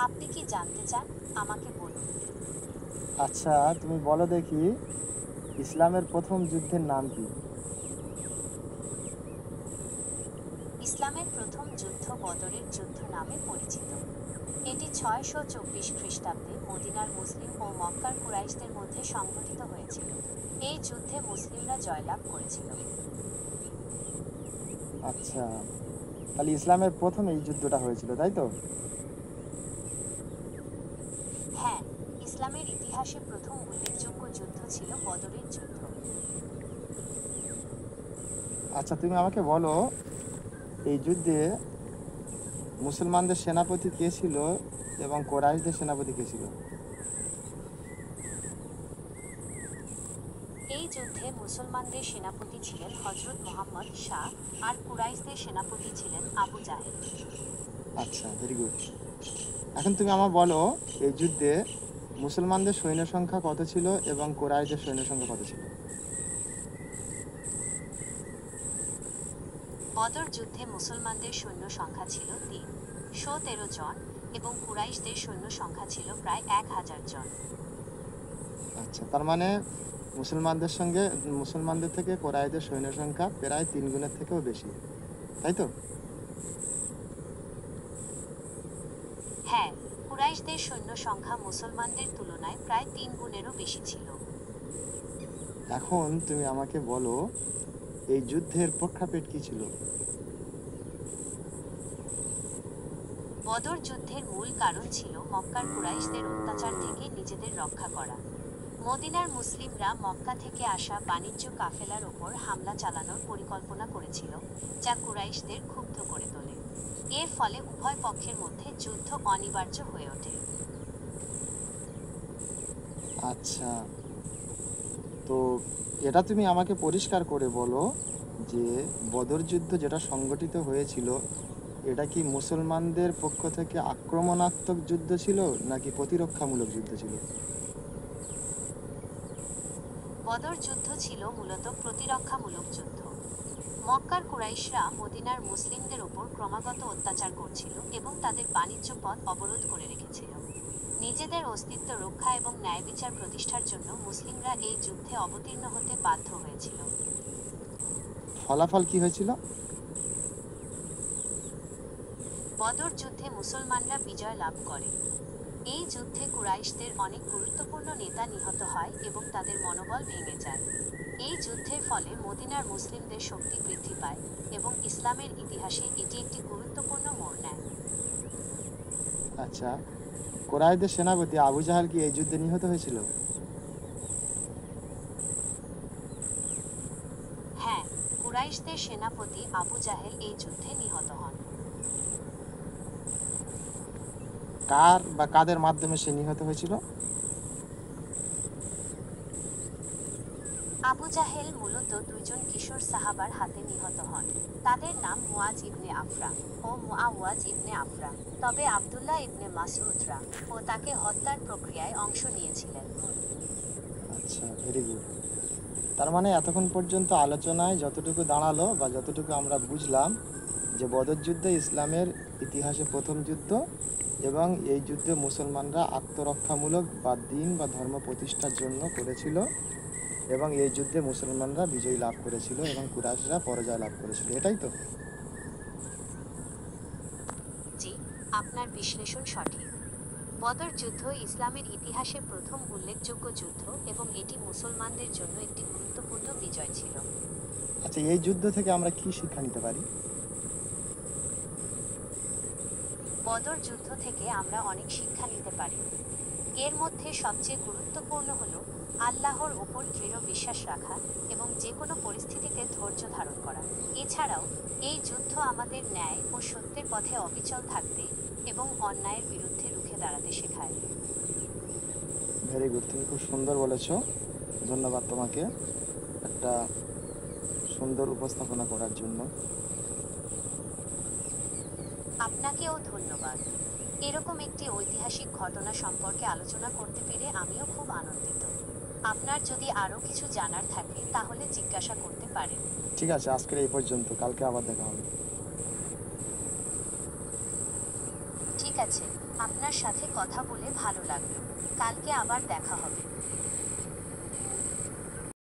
আপনি কি জানতে চান? আমাকে বলুন। আচ্ছা, তুমি বলো দেখি ইসলামের প্রথম যুদ্ধের নাম কি? ইসলামের প্রথম যুদ্ধ বদরের যুদ্ধ নামে পরিচিত। এটি 624 খ্রিস্টাব্দে মদিনার মুসলিম ও মক্কার কুরাইশদের মধ্যে সংঘটিত হয়েছিল। এই যুদ্ধে মুসলিমরা জয়লাভ করেছিল। আচ্ছা, তাহলে ইসলামের প্রথম এই যুদ্ধটা হয়েছিল, তাই তো? হ্যাঁ, ইসলামের ইতিহাসে প্রথম উল্লেখযোগ্য যুদ্ধ ছিল বদরের যুদ্ধ। আচ্ছা, তুমি আমাকে বলো এই যুদ্ধে মুসলমানদের সেনাপতি কে ছিল এবং কোরাইশদের সেনাপতি কে ছিল? এই যুদ্ধে মুসলমানদের সেনাপতি ছিলেন হযরত মুহাম্মদ শাহ, আর কুরাইশদের সেনাপতি ছিলেন আবু জাহেল। আচ্ছা, ভেরি গুড। এখন তুমি আমার বলো এই যুদ্ধে মুসলমানদের সৈন্য সংখ্যা কত ছিল এবং কোরাইশদের সৈন্য সংখ্যা কত ছিল? বদর যুদ্ধে মুসলমানদের সৈন্য সংখ্যা ছিল 313 জন এবং কুরাইশদের সৈন্য সংখ্যা ছিল প্রায় 1000 জন। আচ্ছা, তার মানে মুসলমানদের থেকে কোরাইশদের সৈন্য সংখ্যা প্রায় 3 গুণের থেকেও বেশি, তাই তো? হ্যাঁ, কুরাইশদের সৈন্য সংখ্যা মুসলমানদের তুলনায় প্রায় 3 গুণেরও বেশি ছিল। এখন তুমি আমাকে বলো এই যুদ্ধের প্রেক্ষাপট কি ছিল? বদর যুদ্ধের মূল কারণ ছিল মক্কার কুরাইশদের অত্যাচার থেকে নিজেদের রক্ষা করা। মদিনার মুসলিমরা মক্কা থেকে আসা বাণিজ্য কাফেলার ওপর হামলা চালানোর পরিকল্পনা করেছিল, যা কুরাইশদের ক্ষুব্ধ করে তোলে। এর ফলে উভয় পক্ষের মধ্যে যুদ্ধ অনিবার্য হয়ে ওঠে। আচ্ছা, তো এটা তুমি আমাকে পরিষ্কার করে বলো যে বদর যুদ্ধ যেটা সংগঠিত হয়েছিল এটা কি মুসলমানদের পক্ষ থেকে আক্রমণাত্মক যুদ্ধ ছিল নাকি প্রতিরক্ষামূলক যুদ্ধ ছিল? বদর যুদ্ধ ছিল মূলত প্রতিরক্ষামূলক যুদ্ধ। মক্কার কুরাইশরা মদিনার মুসলিমদের ওপর ক্রমাগত অত্যাচার করছিল এবং তাদের বাণিজ্য পথ অবরোধ করে রেখেছিল। নিজেদের অস্তিত্ব রক্ষা এবং ন্যায়বিচার প্রতিষ্ঠার জন্য মুসলিমরা এই যুদ্ধে অবতীর্ণ হতে বাধ্য হয়েছিল। ফলাফল কি হয়েছিল? বদর যুদ্ধে মুসলমানরা বিজয় লাভ করে। এই যুদ্ধে কুরাইশদের অনেক গুরুত্বপূর্ণ নেতা নিহত হয় এবং তাদের মনোবল ভেঙে যায়। এই যুদ্ধের ফলে মদিনার মুসলিমদের শক্তি বৃদ্ধি পায় এবং ইসলামের ইতিহাসে এটি একটি গুরুত্বপূর্ণ মোড় নেয়। আচ্ছা, কোরাইশদের সেনাপতি আবু জাহাল কি এই যুদ্ধে নিহত হয়েছিল? হ্যাঁ, কুরাইশদের সেনাপতি আবু জাহেল এই যুদ্ধে নিহত হন। কার বা কাদের মাধ্যমে সে নিহত হয়েছিল? আবু জাহেল মূলত দুইজন কিশোর সাহাবার হাতে নিহত হন। তাদের নাম মুয়াজ ইবনে আফরা ও মুআওয়াজ ইবনে আফরা। তবে আবদুল্লাহ ইবনে মাসউদরা ও তাকে হত্যার প্রক্রিয়ায় অংশ নিয়েছিলেন। আচ্ছা, ভেরি গুড। তার মানে এতক্ষণ পর্যন্ত আলোচনায় যতটুকু দাঁড়ালো বা যতটুকু আমরা বুঝলাম যে বদর যুদ্ধ ইসলামের ইতিহাসে প্রথম যুদ্ধ এবং এই যুদ্ধে মুসলমানরা আত্মরক্ষামূলক বা দিন বা ধর্ম প্রতিষ্ঠার জন্য করেছিল এবং এই যুদ্ধে মুসলমানরা বিজয় লাভ করেছিল এবং কুরাইশরা পরাজয় লাভ করেছিল, এটাই তো? জি, আপনার বিশ্লেষণ সঠিক। বদর যুদ্ধ ইসলামের ইতিহাসে প্রথম উল্লেখযোগ্য যুদ্ধ এবং এটি মুসলমানদের জন্য একটি গুরুত্বপূর্ণ বিজয় ছিল। আচ্ছা, এই যুদ্ধ থেকে আমরা কি শিক্ষা নিতে পারি? বদর যুদ্ধ থেকে আমরা অনেক শিক্ষা নিতে পারি। এর মধ্যে সবচেয়ে গুরুত্বপূর্ণ হল আল্লাহর ওপর দৃঢ় বিশ্বাস রাখা এবং যে কোনো পরিস্থিতিতে ধৈর্য ধারণ করা। এছাড়াও এই যুদ্ধ আমাদের ন্যায় ও সত্যের পথে অবিচল থাকতে এবং অন্যায়ের বিরুদ্ধে রুখে দাঁড়াতে শেখায়। ভেরি গুড, তুমি খুব সুন্দর বলেছো। ধন্যবাদ তোমাকে একটা সুন্দর উপস্থাপনা করার জন্য। আপনাকেও ধন্যবাদ। এরকম একটি ঐতিহাসিক ঘটনা সম্পর্কে আলোচনা করতে পেরে আমিও খুব আনন্দিত। আপনার যদি আরও কিছু জানার থাকে তাহলে জিজ্ঞাসা করতে পারেন। ঠিক আছে, আজকের এই পর্যন্ত, কালকে আবার দেখা হবে। ঠিক আছে, আপনি আপনার সাথে কথা বলে ভালো লাগলো। কালকে আবার দেখা হবে।